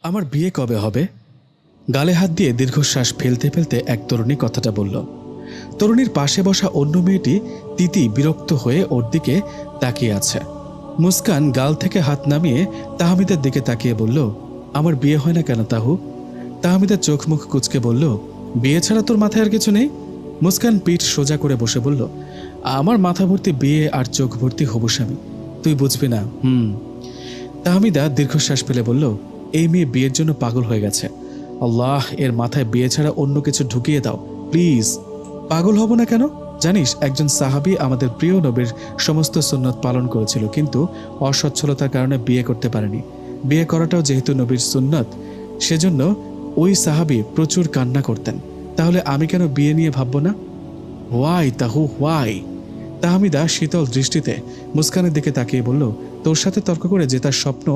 আমার বিয়ে কবে হবে? গালে হাত দিয়ে দীর্ঘশ্বাস ফেলতে ফেলতে এক তরুণী কথাটা বলল। তরুণীর পাশে বসা অন্য মেয়েটি তিতি বিরক্ত হয়ে ওর দিকে তাকিয়ে আছে। মুস্কান গাল থেকে হাত নামিয়ে তাহমিদের দিকে তাকিয়ে বলল, আমার বিয়ে হয় না কেন তাহু? তাহমিদা চোখ মুখ কুঁচকে বলল, বিয়ে ছাড়া তোর মাথায় আর কিছু নেই? মুস্কান পিঠ সোজা করে বসে বলল, আমার মাথা ভর্তি বিয়ে আর চোখ ভর্তি হবু স্বামী, তুই বুঝবি না। তাহমিদা দীর্ঘশ্বাস ফেলে বলল, এই মেয়ে বিয়ের জন্য পাগল হয়ে গেছে। আল্লাহ, এর মাথায় বিয়ে ছাড়া অন্য কিছু ঢুকিয়ে দাও প্লিজ। পাগল হব না কেন? জানিস, একজন সাহাবী আমাদের প্রিয় নবীর সমস্ত সুন্নত পালন করেছিল, কিন্তু অসচ্ছলতার কারণে বিয়ে করতে পারেনি। বিয়ে করাটাও যেহেতু নবীর সুন্নত, সেজন্য ওই সাহাবী প্রচুর কান্না করতেন। তাহলে আমি কেন বিয়ে নিয়ে ভাববো না? Why তাহু why? তাহমিদা শীতল দৃষ্টিতে মুস্কানের দিকে তাকিয়ে বলল, তোর সাথে তর্ক করে যে তার স্বপ্ন